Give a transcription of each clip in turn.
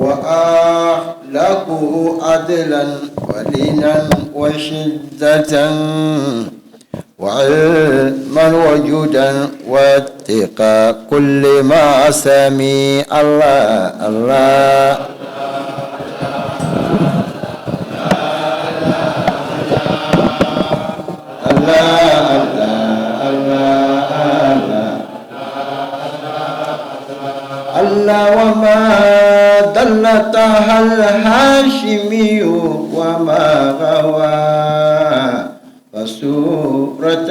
وأخلاقه عدلا ولينا وشدة وعلما وجودا واتقى كل ما سمي الله الله الله وما دلتها الهاشمي وما غوى فسورة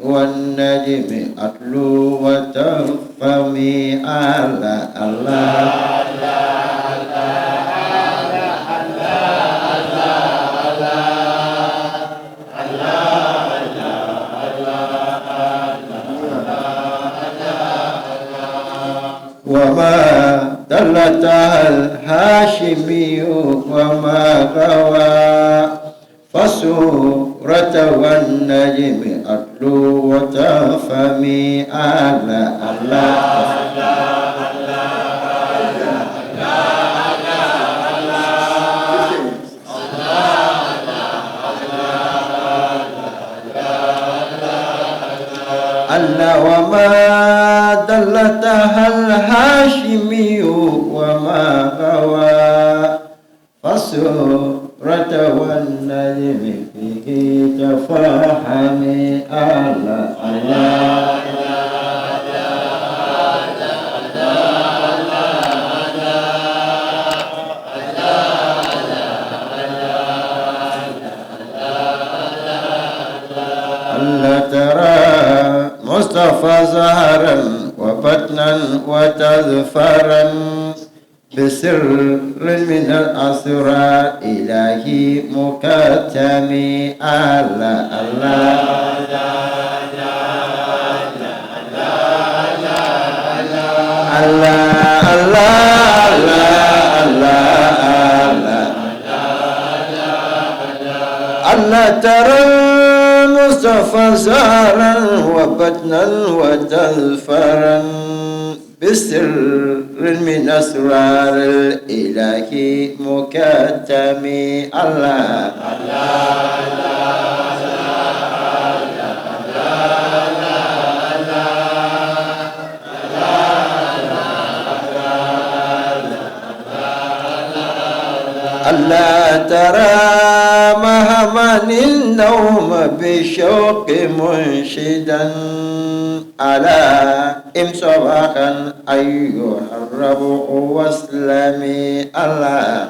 والنجم أتلو وتفهمي على الله وما دلتها الهاشمي وما غوى فسورة والنجم أتلو وتفهمي على الله الله وما دلتها الهاشمي وما غوى فسورة والنجم فيه تفاحمي الله الله الله ترى مصطفى زهرا وبطنا وتظفرا بسر من الأسرار إلهي مكتمي على الله الله الله ترى المصطفى زهرا وبطنا وتظفرا بسر من أسرار الإله مكتمي الله الله ترى مهمن النوم بشوق منشدا على صباحا أيها الربع واسلمي الله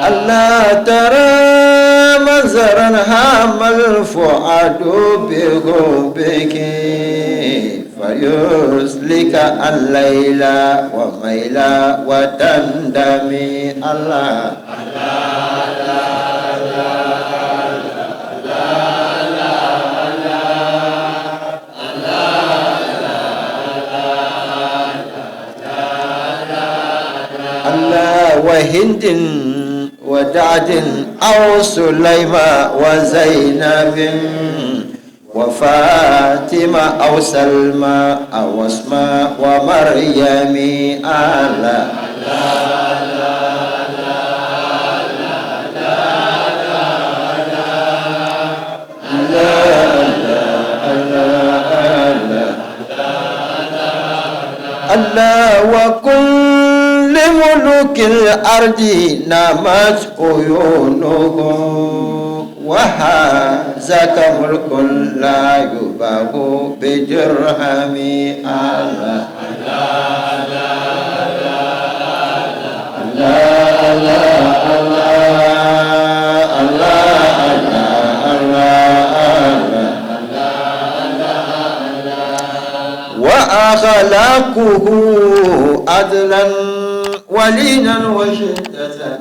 الله ترى منظرا هام الفؤاد بحبك فيسلك الليل وميلا وتندمي الله الله وهند ودعد أو سليمان وزينب وفاطمة أو سلمى أو اسماء ومريم الله الله وكل ملوك الأرض نامت عيونهم وهذاك ملك لا يباع بدرهم الله وأخلاقه عدلا ولينا وشدة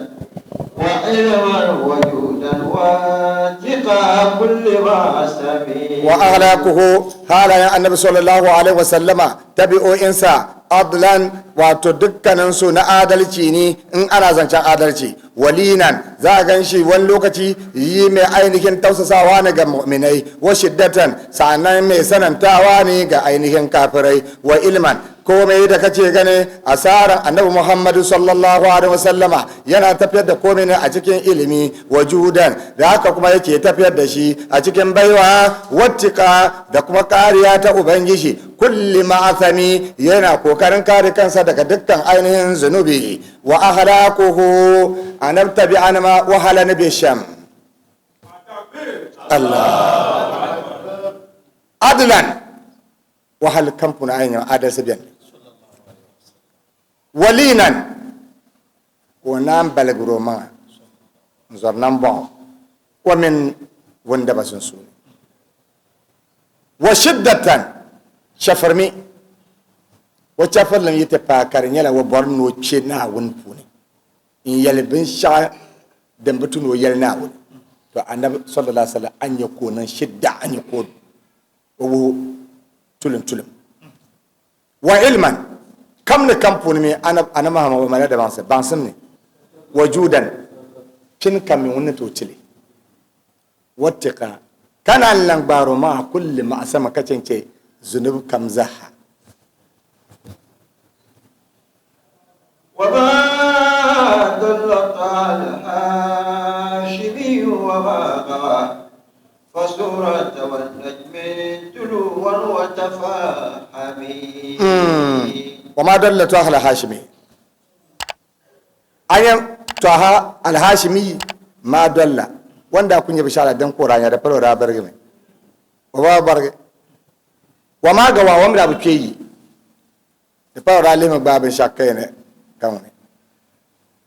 وعلما وجودا واتقاء كل راسب وأخلاقه حالا النبي صلى الله عليه وسلم تبعوا إنسا adlan wato dukkaninsu na adalci ne in ana zancen adalci. Walinan za a gan shi wani lokaci yi mai ainihin tausasawa ne ga mu'minai, wa shiddatan sa'annan mai sanantawa ne ga ainihin kafirai, wa ilman komai da kace gane asaran annabi Muhammadu sallallahu alaihi wasallama yana tafiyar da komai ne a cikin ilimi, wa judan da haka kuma yake tafiyar da shi a cikin baiwa, wattika da kuma kariya ta ubangiji, kulli ma'athami yana kokarin kare kansa daga dukkan ainihin zunubi, wa ahlaquhu anabtabi anma wa halana bi sham Allah adlan wa hal kampuna ainihin adal sabiyan walinan wannan balaguro ma zornan bon wa min wanda basun su wa shiddatan shafarmi wa chafarlam yete pa karnyala wa borno chena won puni in yalbin sha dan butun wa yalna won to annabi sallallahu alaihi wasallam an yako nan shidda an yako wo tulum wa ilman kam ne kampuni mi ana mahama mana da bansan ne wajudan kin kam wani to cile wattika kana lan baro ma kulli ma sama kacence zunub kam zaha wa ma dallata al-hashimi wa ma فسورة والنجم تلوا وتفاحمي وما دل طه الهاشمي أيام طه الهاشمي ما دل wanda kun yi bishara dan koranya da faro da barge mai wa barge wa ma ga wa da buke yi da faro da lima babin shakkai ne kan ne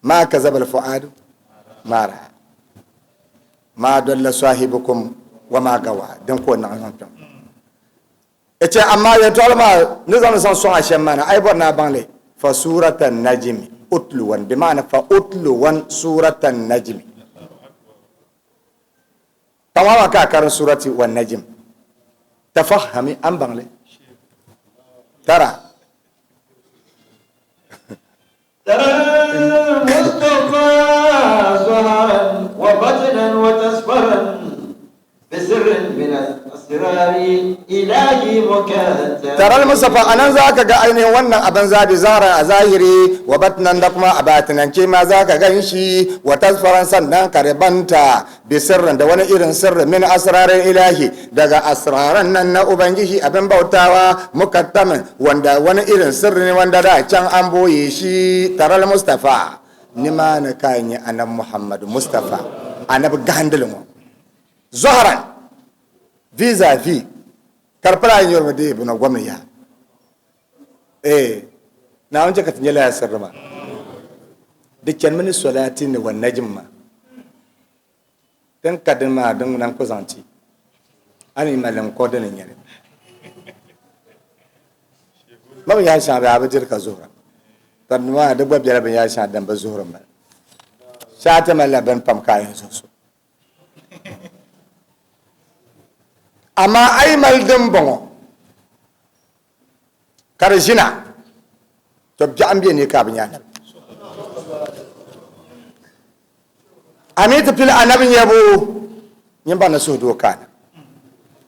ma kazabal fuadu mara ma dalla sahibukum wa ma gawa dan ko na an tan ece amma ya tolma ni zan san son ashen mana ai barna banle fa suratan najmi utluwan bi ma'ana fa utluwan suratan najmi tamawa ka karin surati wan najm tafahami an banle tara المصطفى ظهرا وبطنا وتصفرا بسر من الأسرار إلهي مكتب ترى المصطفى أنا ذاك قايني وانا أبن زابي زارا أزاهري وبطنا دقما أباتنا كما ذاك قاينشي وتصفرا سنة كربانتا بسر دوانا إرن سر من أسرار إلهي دقا أسرارا ننا أبنجي أبن بوتاوا مكتب وانا إرن سر وانا دا كان أمبويشي ترى المصطفى نما نكايني أنا محمد مصطفى أنا بغاندلمو zoharan vis-à-vis karpara yin yorma dai buna gwamna ya na wance ka tinyala ya sarrama dukkan mini solati ne wannan jimma dan kadin ma dan nan kuzanci an yi malam kodanin yare mabu ya sha ba abin ka zuhra dan ma da gwabiyar ban ya sha dan ba zuhra ma sha ta malaban pam kayan so amma ai maldin bongo karjina to bi ambiye ne ka binya nan amita fil anabin yabo yin ba na so doka na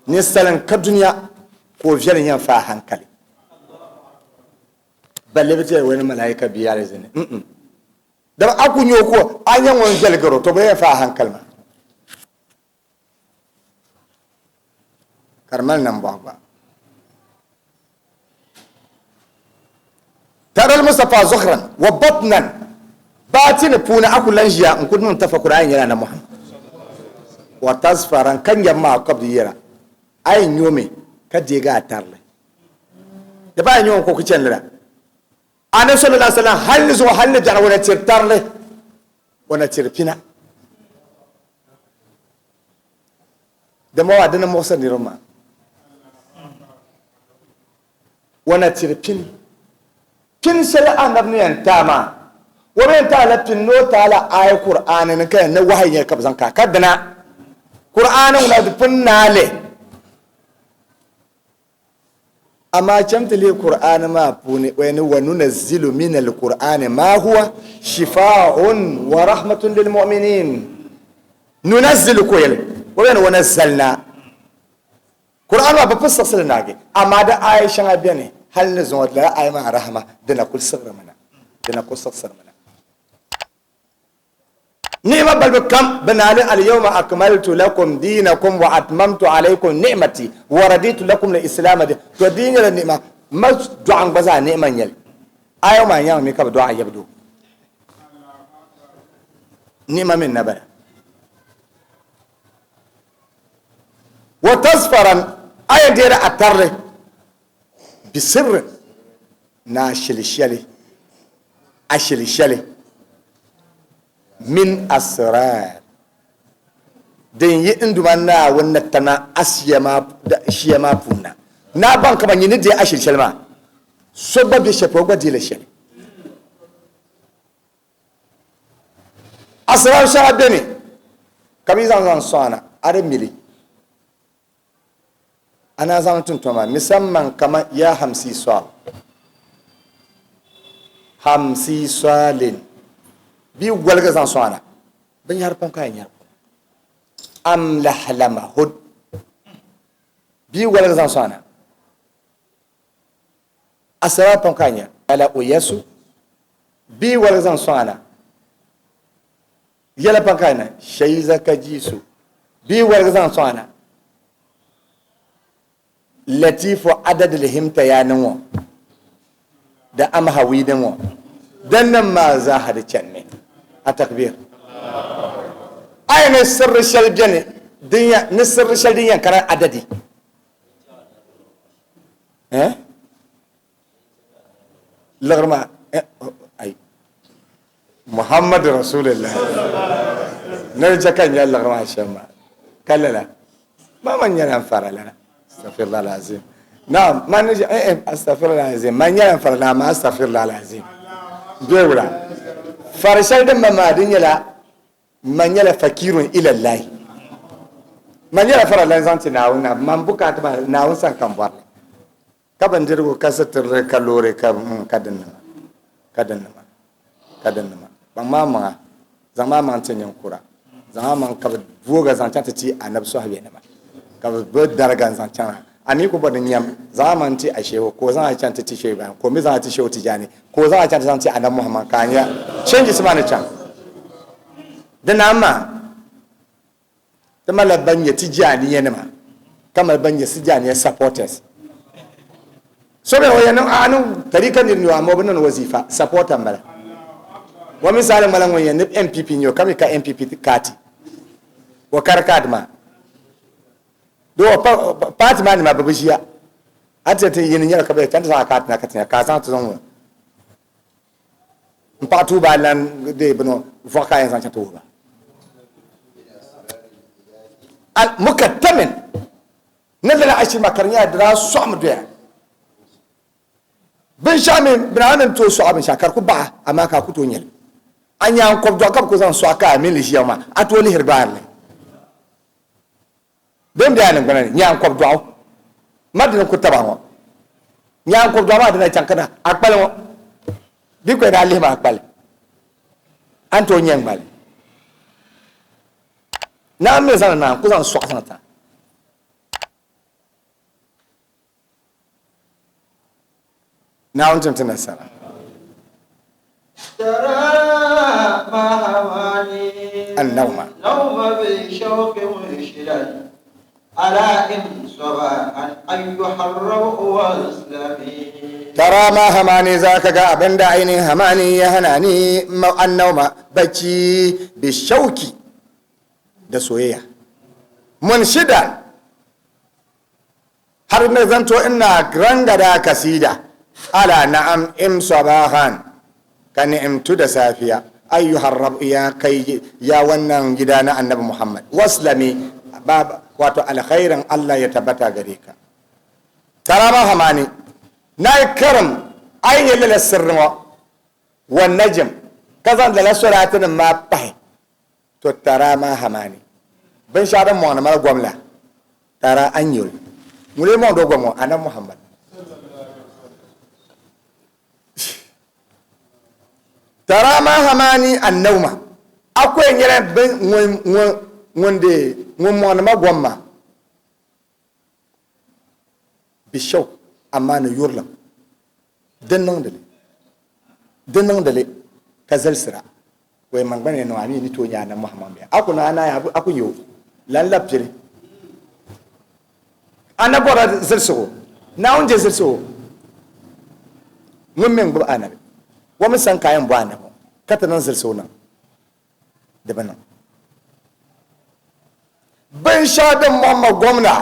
ni salan ka duniya ko fiyarin yan fa hankali balle bi ce wani malaika biya da zane dan akunyo ko an yan wani jalgaro to bai fa hankali ma karmal nan ba taral mustafa zuhran wa batnan batin puna akulan jiya in kun tafa qur'ani yana na muhammad wa tasfaran kan yamma kabdi yara ay nyome kadi ga tarle da ba nyon ko kucen lira annabi sallallahu alaihi wasallam hal zo hal jara wala tirtarle wana tirfina da mawadana musa ni roma wana tirfin kin sal annabni tama waben ta la tinno ta la ay qur'anin kan na wahayin ka bazan ka kadana qur'anin la dufin nale amma camtali qur'ani ma puni wani wa nunazzilu min alqur'ani ma huwa shifaa'un wa rahmatun lil mu'minin nunazzilu koyel wani wa nazzalna qur'an ba fassa sirnage amma da aisha abiyane hal ne zuwa da ayi ma rahma dana kul sirra mana dana kul sirra mana نعمة بالكم بنالي اليوم أكملت لكم دينكم وأتممت عليكم نعمتي ورديت لكم الإسلام دي تدين النعمة ما دعاء بزا نعمة يل أيوة ما يوم ميكا دعاء يبدو نعمة من نبأ وتصفرا أي دير أتر بسر ناشل الشلي أشل الشلي min asrar den yi induma na wannan tana asiyama da shiyama funna na ban kama yini da ashir shalma so ba bi shafa gwa dile shel asrar sha bene kabi zan sana are mili ana zan tuntuma musamman kama ya hamsi swalin bi gwalga zan sona ban yar pon kayan yar am lahlama hud bi gwalga zan sona asara pon kayan yar ala uyasu bi gwalga zan sona yala pon kayan shay zaka jisu bi gwalga zan sona latifu adad lihimta yanan da am hawidan wa dan nan ma za hada can ne التكبير أين السر الشلجني دنيا نسر الشلجني كرا عددي لغرما أي محمد رسول الله نرجع كان يلا لغرما الشمال كلا لا ما من ينفر لنا استغفر الله العظيم نعم ما نجي استغفر الله العظيم ما ينفر لنا ما استغفر الله العظيم دولا farishar da mamadin yala man yala fakirun ila Allah man yala fara lan zanti na wuna man bukata ba na wun san kan bar ka ban dirgo kasatir kalore ka kadan nama ban ma zama man tan yankura zama man ka voga zantan ta ci annabi sahabi ne ma ka ba daraga zantan ani ko badin yam zaman ti a shewo ko zan a can ta ti shewo ba ko mi zan a ti shewo tijani ko zan a can ta san ti annabi muhammad kanya change su mana can da nama da malaban ya tijani yana ma kamar ban ya tijani ya supporters so be wayan anu tarikan ni wa mo banan wazifa supporter mala wa misali malan wayan MPP nyo kami ka MPP kati wa karkad ma do party man ma babishiya atete yin nyara ka be tan sa ka na katina ka san to zon mpatu ba lan de bno voka yan san to ba al mukattamin nadala ashi makarnya dra som de bin shamin binanan to so abin shakar ku ba amma ka ku to nyel anya ko do ka ku zan so aka min li shiyama atoli hirbal dem da nan gwanan nyan ko do madina ku taba ho nyan ko do madina chankana akpal mo bi ko da lima akpal anto nyen bal na me zan na ku zan so asanta na on tantana sala ترى ما هواني النوم نوم بالشوق مرشدا على إن صباحا أن يحرم واسلمي ترى ما هماني ذاك abin da ainihin hamani ya hana ni annauma bacci bi shauki da soyayya mun shida har na zanto ina rangada kasida ala na'am im sabahan ka ni'imtu da safiya ayyuhar rab ya kai ya wannan gida na annabi muhammad waslami wato alkhairin Allah ya tabbata gare ka tarama hamani na karam ayin lala sirrin wa najm kazan da lasuratin ma pai to tarama hamani ban sharan mu na mar gwamla tara anyul mure mu do gwamo annabi muhammad tara ma hamani annawma akwai nyere ben wonde mon ma gomma bishaw amma na yurlam dinnan dale kazal sira way man bane no ami ni to nya na muhammad be akuna ana ya aku yo lan lapjiri ana bora zirso na unje zirso mun men bu ana wa mun san kayan bu ana kata nan zirso nan da bana ban shadan mamma gwamna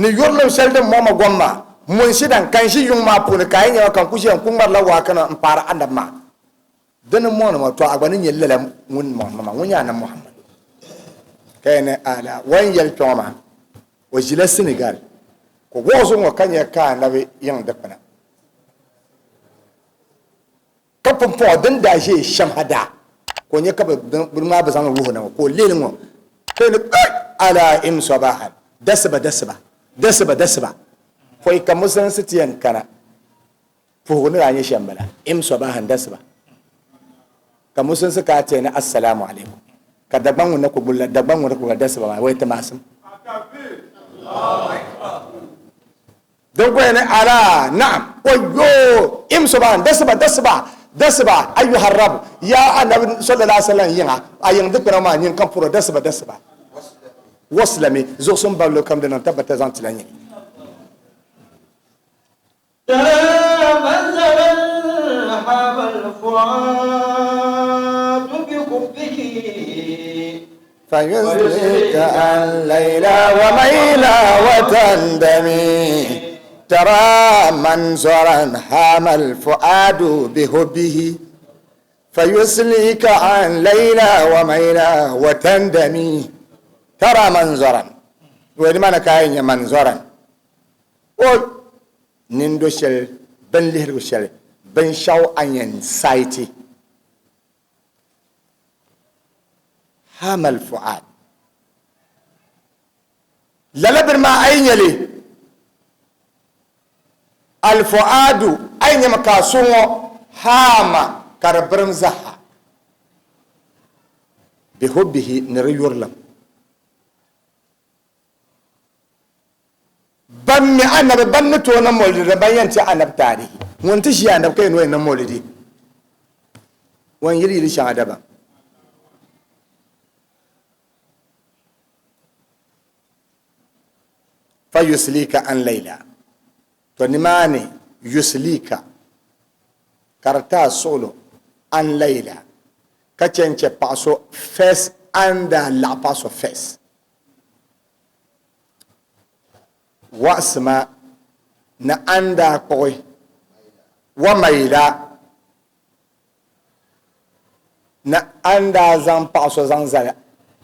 ni yurlam shaldan mamma gwamna mun shidan kan shi yung ma pun kayan ya kan kushi kun bar lawa kana fara andam ma dan mo na to agbanin yella mun mama mun ya na muhammad kayne ala wan yel toma o jila senegal ko wozo ngo kanya ka na be yang da kana kapon po dan da je shamhada ko nye kaba burma ba san ruhu na ko lelin ngo kayne ala im sabahan dasba foi ka musan sitiyan kana fo ne anye shambala im sabahan dasba ka musan suka ce na assalamu alaikum ka dagban wannan ku bulla dagban wannan ku dasba wai ta masim dan ko ne ala na'am oyo im sabahan dasba ayyuhar rabb ya annabi sallallahu alaihi wasallam yin ayin dukkan ma yin kan furo dasba waslami zo sun ballo kam da nan tabbata zan tilanye منزلا حاب الفؤاد بحبه فيزلك الليلة وميلا وتندمي ترى منظرا حام الفؤاد بحبه فيسلك عن ليلى وميلا وتندمي ترى منظرا وين ما نكاين منظرا nindo shel ben lihru shel ben shaw anyen saiti hamal fuad lalabir ma aynyali al fuadu aynya makasungo hama karabram zaha bi hubbihi niriyurlam ban mi annabi ban ni to na molidi da ban yanci annab tarihi won ti shi annab kai no na molidi won yiri shan adaba fa yuslika an layla to ni mane yuslika karta solo an layla ka cence paso first anda la paso first wasma na anda koi wa maila na anda zan paso zan zara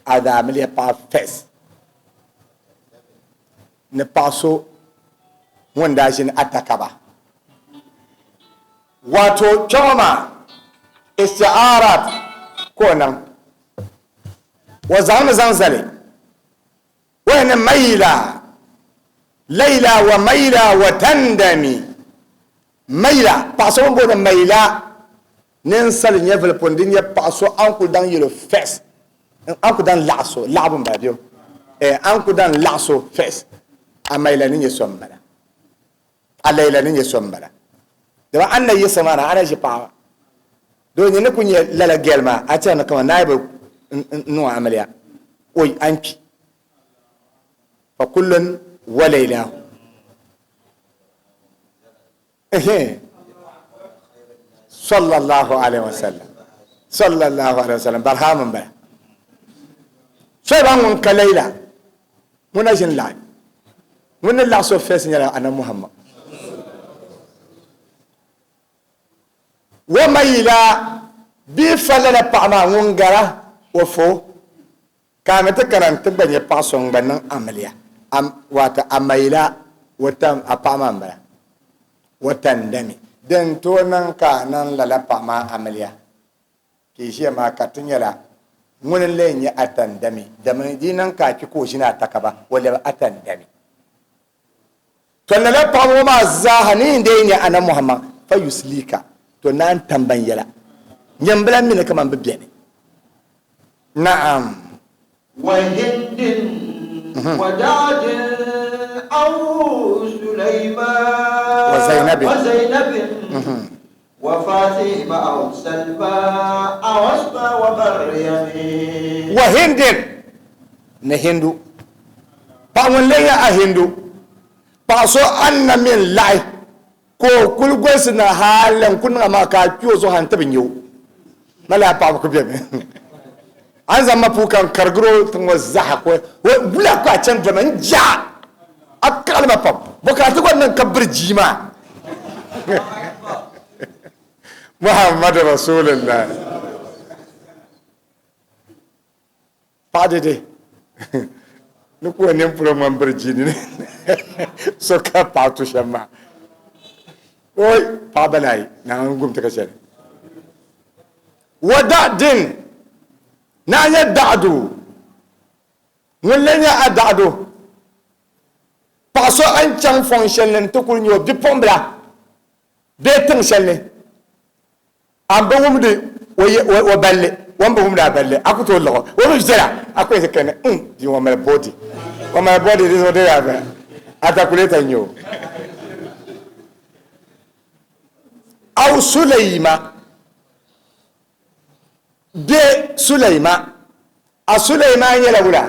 adamile pa fes ne paso wanda shi atakaba wato choma isti'arat ko nan wa zan zare wa ne maila ليلى وميلى وتندمي ميلى باسو بون ميلى ننسل نيفل بوندين يباسو انكو دان يلو فيس انكو دان لاسو لعبن باديو انكو دان لاسو فيس اميلى ني سومبلا الليلى ني سومبلا دابا ان يسمانا انا جي با دو ني نكو ني لالا جيلما اتانا كما نايب نو عمليا وي انكي فكل وليلاه صلى الله عليه وسلم برهام بلا شيء بان كليلة من أجل لا من الله سوفيس يلا أنا محمد وما إلى بفلنا بعما ونجرا وفو كانت كران تبني باسون بنا عملية wata amaila wata apama mbara wata ndami den to nan ka nan lala pama amaliya ki shi ma ka tunyala mun le nya atandami da mun dinan ka ki ko shi na takaba wala atandami to lala pama ma zahani inde ne ana muhammad fa yuslika to nan tambanyala nyambla min kaman bibene na'am وهند وداد أو سليمان وزينب وفاطمة أو سلمى أو أسماء ومريم وهند نهندو pawonleya a hindu paso anna min lai ko kulgwesi na halen kun ma ka kiyo so han tabin yau mala pa ko bebe an zama fukan kargro tun wazaha ko bula ko can da man ja akal ma pap bukatu wannan kabir jima muhammad rasulullah padede nuku ne puro man birjini ne so ka patu shama oi pabalai na ngum ta kashe wadadin na ya da'du mullen ya adadu paso an chan fonction len to kunyo bi pombla be tan shelle amba wumde wo balle wamba wumda balle akuto lo wo jera akwai sekene di wo mala body wo mala body di so de ya ba atakuleta nyo aw sulaima de sulaima a sulaima yela wula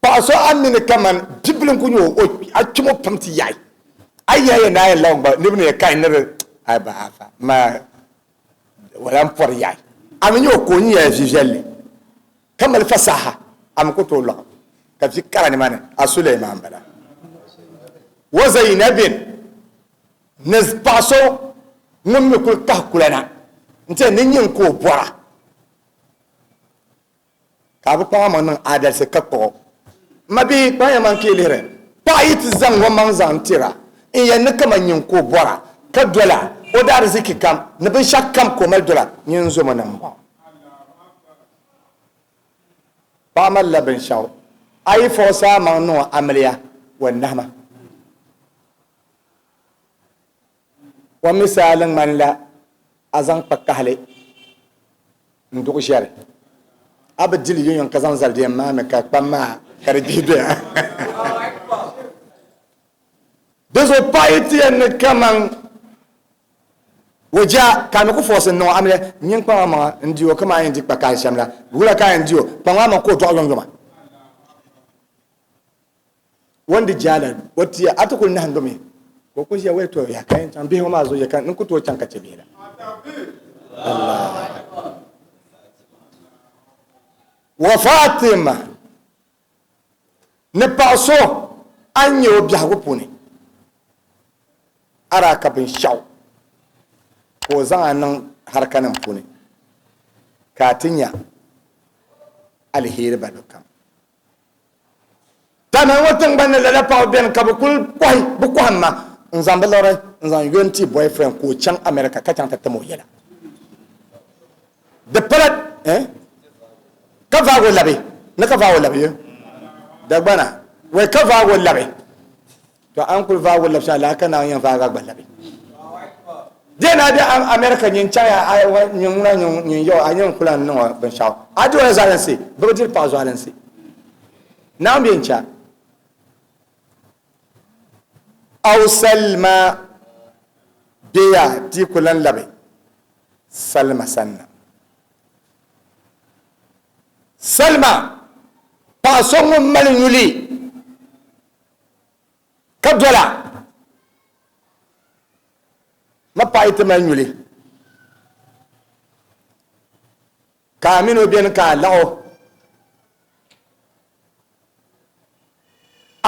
paso amine kaman biblin kunyo o akimo pamti yai ayaye na ya longba nibne ya kai nere ay ba afa ma wala mpor yai aminyo ko ni ya vivelle kamal fasaha am ko to lo ka fi karani mana a sulaima bala wa zainabin nes paso ngum ko tahkulana nte ne nyin ko bora ka bu kwa man adal se kakko mabi ba ya man kelere pa yit zan wa man zan tira in ya ne kama nyin ko bora ka dola o da riziki kam ne bin shakkam ko mal dola nyin zo manan ba ba mal labin shaw ai fo sa man no amliya wa nahma wa misalan man la azan pakale ndugu shere abdil yon kazan zalde ma me ka pamma karbibe dezo paiti en kaman waja kanu ko fosen no amle nyin kwa ma ndiyo kama yin dik pakal shamla wula ka ndiyo pamma ma ko to longo ma wanda jalan wati atukul na handomi ko ko ya weto ya kan tan bi ma zo ya kan ko to can ka cebira Allah wa Fatima ne paso anyo bia go puni ara ka bin shaw ko zan nan harkanan puni katinya alheri badukam tana watan ban la pa ben ka bukul kwai buku hamma nzan balore nzan yonti boyfriend ko can America ka can tatamo yela de pelat ka va go labe na ka va go labe da bana we ka va go labe to an kul va go labe sha la kana yan va ga labe de na de America nyin cha ya nyin na nyin yo anyin kula no ban sha ado ya zalansi brodil pa zalansi na mbien cha aw salma biya ti kulan labe salma sanna salma pasongu malinyuli kabdola ma paite malinyuli kamino bien ka lao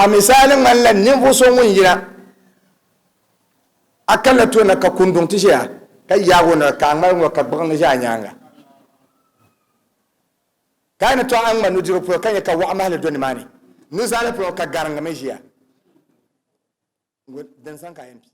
a misalin mallan nin fuso mun yina akalla to na ka kundun tishiya kai yago na ka mar ngo ka bang ja nyanga kana to an manu jiro pro kan ka wa amale doni mani nu zala pro ka garanga mejiya dan san ka yampi